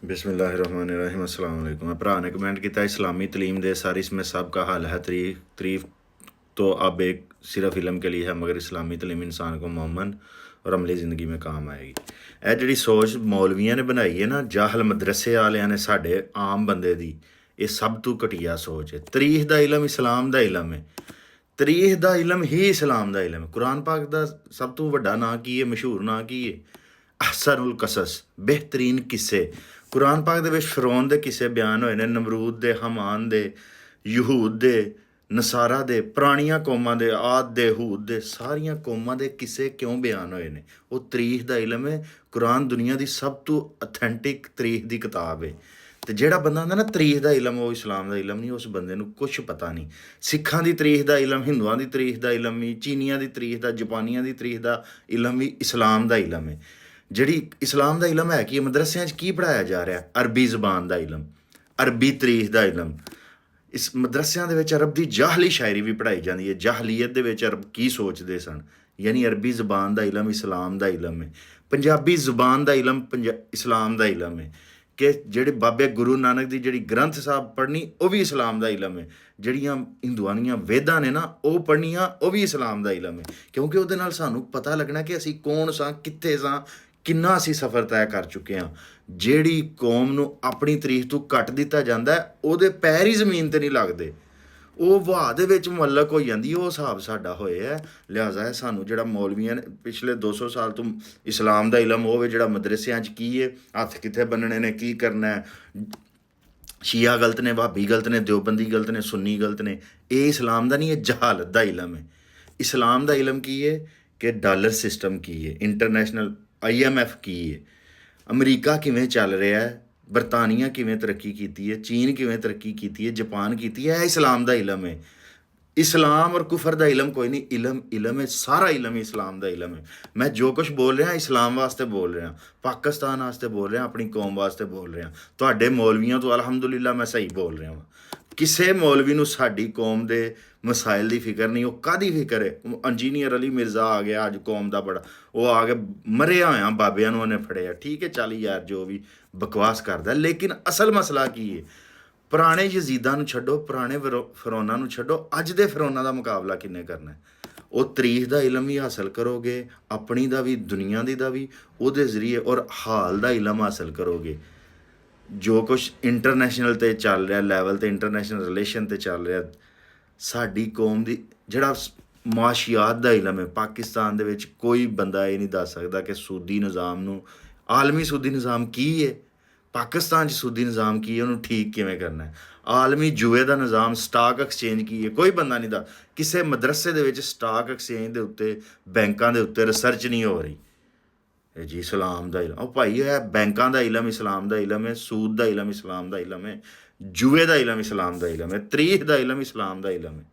बिस्मिल्लाहिर्रहमानिर्रहीम अस्सलाम वालेकुम। भरा ने कमेंट किया इस्लामी तलीम दे सर इसमें सब का हल है। तरीफ तो अब एक सिर्फ इलम के लिए है, मगर इस्लामी तलीम इंसान को मोमन और अमली ज़िंदगी में काम आएगी। ਇਹ ਜਿਹੜੀ ਸੋਚ ਮੌਲਵੀਆਂ ਨੇ ਬਣਾਈ ਹੈ ਨਾ, ਜਾਹਲ ਮਦਰਸੇ ਵਾਲਿਆਂ ਨੇ ਸਾਡੇ ਆਮ ਬੰਦੇ ਦੀ, ਇਹ ਸਭ ਤੋਂ ਘਟੀਆ ਸੋਚ ਹੈ। ਤਰੀਖ ਦਾ ਇਲਮ ਇਸਲਾਮ ਦਾ ਇਲਮ ਹੈ। ਤਰੀਖ ਦਾ ਇਲਮ ਹੀ ਇਸਲਾਮ ਦਾ ਇਲਮ ਹੈ। ਕੁਰਾਨ ਪਾਕ ਦਾ ਸਭ ਤੋਂ ਵੱਡਾ ਨਾਂ ਕੀ ਹੈ, ਮਸ਼ਹੂਰ ਨਾਂ ਕੀ ਹੈ? ਅਹਸਨੁਲ ਕਸਸ, ਬਿਹਤਰੀਨ ਕਿੱਸੇ। ਕੁਰਾਨ ਪਾਕ ਦੇ ਵਿੱਚ ਫਿਰੌਨ ਦੇ ਕਿੱਸੇ ਬਿਆਨ ਹੋਏ ਨੇ, ਨਮਰੂਦ ਦੇ, ਹਮਾਨ ਦੇ, ਯਹੂਦ ਦੇ, ਨਸਾਰਾ ਦੇ, ਪੁਰਾਣੀਆਂ ਕੌਮਾਂ ਦੇ, ਆਦ ਦੇ, ਹੂਦ ਦੇ, ਸਾਰੀਆਂ ਕੌਮਾਂ ਦੇ ਕਿੱਸੇ ਕਿਉਂ ਬਿਆਨ ਹੋਏ ਨੇ? ਉਹ ਤਰੀਖ ਦਾ ਇਲਮ ਹੈ। ਕੁਰਾਨ ਦੁਨੀਆ ਦੀ ਸਭ ਤੋਂ ਅਥੈਂਟਿਕ ਤਰੀਖ ਦੀ ਕਿਤਾਬ ਹੈ। ਅਤੇ ਜਿਹੜਾ ਬੰਦਾ ਹੁੰਦਾ ਨਾ ਤਰੀਖ ਦਾ ਇਲਮ, ਉਹ ਇਸਲਾਮ ਦਾ ਇਲਮ ਨਹੀਂ। ਉਸ ਬੰਦੇ ਨੂੰ ਕੁਛ ਪਤਾ ਨਹੀਂ। ਸਿੱਖਾਂ ਦੀ ਤਰੀਖ ਦਾ ਇਲਮ, ਹਿੰਦੂਆਂ ਦੀ ਤਰੀਖ ਦਾ ਇਲਮ ਵੀ, ਚੀਨੀਆਂ ਦੀ ਤਰੀਖ ਦਾ, ਜਾਪਾਨੀਆਂ ਦੀ ਤਰੀਖ ਦਾ ਇਲਮ ਵੀ ਇਸਲਾਮ ਦਾ ਇਲਮ ਹੈ। ਜਿਹੜੀ ਇਸਲਾਮ ਦਾ ਇਲਮ ਹੈ ਕਿ ਮਦਰਸਿਆਂ 'ਚ ਕੀ ਪੜ੍ਹਾਇਆ ਜਾ ਰਿਹਾ? ਅਰਬੀ ਜ਼ਬਾਨ ਦਾ ਇਲਮ, ਅਰਬੀ ਤਰੀਖ ਦਾ ਇਲਮ। ਇਸ ਮਦਰਸਿਆਂ ਦੇ ਵਿੱਚ ਅਰਬ ਦੀ ਜਾਹਲੀ ਸ਼ਾਇਰੀ ਵੀ ਪੜ੍ਹਾਈ ਜਾਂਦੀ ਹੈ। ਜਾਹਲੀਅਤ ਦੇ ਵਿੱਚ ਅਰਬ ਕੀ ਸੋਚਦੇ ਸਨ, ਯਾਨੀ ਅਰਬੀ ਜ਼ਬਾਨ ਦਾ ਇਲਮ ਇਸਲਾਮ ਦਾ ਇਲਮ ਹੈ। ਪੰਜਾਬੀ ਜ਼ੁਬਾਨ ਦਾ ਇਲਮ ਇਸਲਾਮ ਦਾ ਇਲਮ ਹੈ। ਕਿ ਜਿਹੜੇ ਬਾਬੇ ਗੁਰੂ ਨਾਨਕ ਦੀ ਜਿਹੜੀ ਗ੍ਰੰਥ ਸਾਹਿਬ ਪੜ੍ਹਨੀ, ਉਹ ਵੀ ਇਸਲਾਮ ਦਾ ਇਲਮ ਹੈ। ਜਿਹੜੀਆਂ ਹਿੰਦੂਆਂ ਦੀਆਂ ਵੇਦਾਂ ਨੇ ਨਾ, ਉਹ ਪੜ੍ਹਨੀਆਂ, ਉਹ ਵੀ ਇਸਲਾਮ ਦਾ ਇਲਮ ਹੈ। ਕਿਉਂਕਿ ਉਹਦੇ ਨਾਲ ਸਾਨੂੰ ਪਤਾ ਲੱਗਣਾ ਕਿ ਅਸੀਂ ਕੌਣ ਸਾਂ, ਕਿੱਥੇ ਸਾਂ, ਕਿੰਨਾ ਅਸੀਂ ਸਫ਼ਰ ਤੈਅ ਕਰ ਚੁੱਕੇ ਹਾਂ। ਜਿਹੜੀ ਕੌਮ ਨੂੰ ਆਪਣੀ ਤਰੀਖ ਤੋਂ ਕੱਟ ਦਿੱਤਾ ਜਾਂਦਾ, ਉਹਦੇ ਪੈਰ ਹੀ ਜ਼ਮੀਨ 'ਤੇ ਨਹੀਂ ਲੱਗਦੇ, ਉਹ ਵਹਾਅ ਦੇ ਵਿੱਚ ਮੁਅੱਲਕ ਹੋ ਜਾਂਦੀ। ਉਹ ਹਿਸਾਬ ਸਾਡਾ ਹੋਇਆ ਹੈ। ਲਿਹਾਜ਼ਾ ਹੈ ਸਾਨੂੰ ਜਿਹੜਾ ਮੌਲਵੀਆਂ ਨੇ ਪਿਛਲੇ 200 ਸਾਲ ਤੋਂ ਇਸਲਾਮ ਦਾ ਇਲਮ ਹੋਵੇ, ਜਿਹੜਾ ਮਦਰਸਿਆਂ 'ਚ ਕੀ ਹੈ, ਹੱਥ ਕਿੱਥੇ ਬੰਨਣੇ ਨੇ, ਕੀ ਕਰਨਾ ਹੈ, ਸ਼ੀਆ ਗਲਤ ਨੇ, ਵਹਾਬੀ ਗਲਤ ਨੇ, ਦਿਓਬੰਦੀ ਗਲਤ ਨੇ, ਸੁੰਨੀ ਗਲਤ ਨੇ, ਇਹ ਇਸਲਾਮ ਦਾ ਨਹੀਂ, ਇਹ ਜਹਾਲਤ ਦਾ ਇਲਮ ਹੈ। ਇਸਲਾਮ ਦਾ ਇਲਮ ਕੀ ਹੈ ਕਿ ਡਾਲਰ ਸਿਸਟਮ ਕੀ ਹੈ, ਇੰਟਰਨੈਸ਼ਨਲ IMF ਕੀ ਹੈ, ਅਮਰੀਕਾ ਕਿਵੇਂ ਚੱਲ ਰਿਹਾ ਹੈ, ਬਰਤਾਨੀਆ ਕਿਵੇਂ ਤਰੱਕੀ ਕੀਤੀ ਹੈ, ਚੀਨ ਕਿਵੇਂ ਤਰੱਕੀ ਕੀਤੀ ਹੈ, ਜਾਪਾਨ ਕੀਤੀ ਹੈ। ਇਹ ਇਸਲਾਮ ਦਾ ਇਲਮ ਹੈ। ਇਸਲਾਮ ਔਰ ਕੁਫਰ ਦਾ ਇਲਮ ਕੋਈ ਨਹੀਂ। ਇਲਮ ਹੈ, ਸਾਰਾ ਇਲਮ ਇਸਲਾਮ ਦਾ ਇਲਮ ਹੈ। ਮੈਂ ਜੋ ਕੁਛ ਬੋਲ ਰਿਹਾ ਇਸਲਾਮ ਵਾਸਤੇ ਬੋਲ ਰਿਹਾ, ਪਾਕਿਸਤਾਨ ਵਾਸਤੇ ਬੋਲ ਰਿਹਾ, ਆਪਣੀ ਕੌਮ ਵਾਸਤੇ ਬੋਲ ਰਿਹਾ। ਤੁਹਾਡੇ ਮੌਲਵੀਆਂ ਤੋਂ ਅਲਹਮਦੁਲਿਲਾ ਮੈਂ ਸਹੀ ਬੋਲ ਰਿਹਾ ਵਾਂ। ਕਿਸੇ ਮੌਲਵੀ ਨੂੰ ਸਾਡੀ ਕੌਮ ਦੇ ਮਸਾਇਲ ਦੀ ਫਿਕਰ ਨਹੀਂ। ਉਹ ਕਾਹਦੀ ਫਿਕਰ ਹੈ? ਇੰਜੀਨੀਅਰ ਅਲੀ ਮਿਰਜ਼ਾ ਆ ਗਿਆ ਅੱਜ ਕੌਮ ਦਾ ਬੜਾ, ਉਹ ਆ ਕੇ ਮਰਿਆ ਹੋਇਆ ਬਾਬਿਆਂ ਨੂੰ ਉਹਨੇ ਫੜਿਆ। ਠੀਕ ਹੈ, ਚੱਲ ਯਾਰ ਜੋ ਵੀ ਬਕਵਾਸ ਕਰਦਾ, ਲੇਕਿਨ ਅਸਲ ਮਸਲਾ ਕੀ ਹੈ? ਪੁਰਾਣੇ ਯਜ਼ੀਦਾਂ ਨੂੰ ਛੱਡੋ, ਪੁਰਾਣੇ ਫਿਰੌਨਾਂ ਨੂੰ ਛੱਡੋ, ਅੱਜ ਦੇ ਫਿਰੌਨਾਂ ਦਾ ਮੁਕਾਬਲਾ ਕਿੰਨੇ ਕਰਨਾ? ਉਹ ਤਰੀਖ ਦਾ ਇਲਮ ਵੀ ਹਾਸਲ ਕਰੋਗੇ, ਆਪਣੀ ਦਾ ਵੀ, ਦੁਨੀਆ ਦੀ ਦਾ ਵੀ, ਉਹਦੇ ਜ਼ਰੀਏ, ਔਰ ਹਾਲ ਦਾ ਇਲਮ ਹਾਸਲ ਕਰੋਗੇ। ਜੋ ਕੁਛ ਇੰਟਰਨੈਸ਼ਨਲ 'ਤੇ ਚੱਲ ਰਿਹਾ, ਲੈਵਲ 'ਤੇ, ਇੰਟਰਨੈਸ਼ਨਲ ਰਿਲੇਸ਼ਨ 'ਤੇ ਚੱਲ ਰਿਹਾ, ਸਾਡੀ ਕੌਮ ਦੀ ਜਿਹੜਾ ਮੁਆਸ਼ੀਆਤ ਦਾ ਇਲਮ ਹੈ, ਪਾਕਿਸਤਾਨ ਦੇ ਵਿੱਚ ਕੋਈ ਬੰਦਾ ਇਹ ਨਹੀਂ ਦੱਸ ਸਕਦਾ ਕਿ ਸੂਦੀ ਨਿਜ਼ਾਮ ਨੂੰ, ਆਲਮੀ ਸੂਦੀ ਨਿਜ਼ਾਮ ਕੀ ਹੈ, ਪਾਕਿਸਤਾਨ 'ਚ ਸੂਦੀ ਨਿਜ਼ਾਮ ਕੀ ਹੈ, ਉਹਨੂੰ ਠੀਕ ਕਿਵੇਂ ਕਰਨਾ ਹੈ, ਆਲਮੀ ਜੂਏ ਦਾ ਨਿਜ਼ਾਮ, ਸਟਾਕ ਐਕਸਚੇਂਜ ਕੀ ਹੈ, ਕੋਈ ਬੰਦਾ ਨਹੀਂ ਦੱਸ। ਕਿਸੇ ਮਦਰਸੇ ਦੇ ਵਿੱਚ ਸਟਾਕ ਐਕਸਚੇਂਜ ਦੇ ਉੱਤੇ, ਬੈਂਕਾਂ ਦੇ ਉੱਤੇ ਰਿਸਰਚ ਨਹੀਂ ਹੋ ਰਹੀ। ਇਹ ਜੀ ਇਸਲਾਮ ਦਾ ਇਲਮ, ਉਹ ਭਾਈ ਹੈ ਬੈਂਕਾਂ ਦਾ ਇਲਮ ਇਸਲਾਮ ਦਾ ਇਲਮ ਹੈ, ਸੂਦ ਦਾ ਇਲਮ ਇਸਲਾਮ ਦਾ ਇਲਮ ਹੈ, ਜੂਏ ਦਾ ਇਲਮ ਇਸਲਾਮ ਦਾ ਇਲਮ ਹੈ, ਤਰੀਖ ਦਾ ਇਲਮ ਇਸਲਾਮ ਦਾ ਇਲਮ ਹੈ।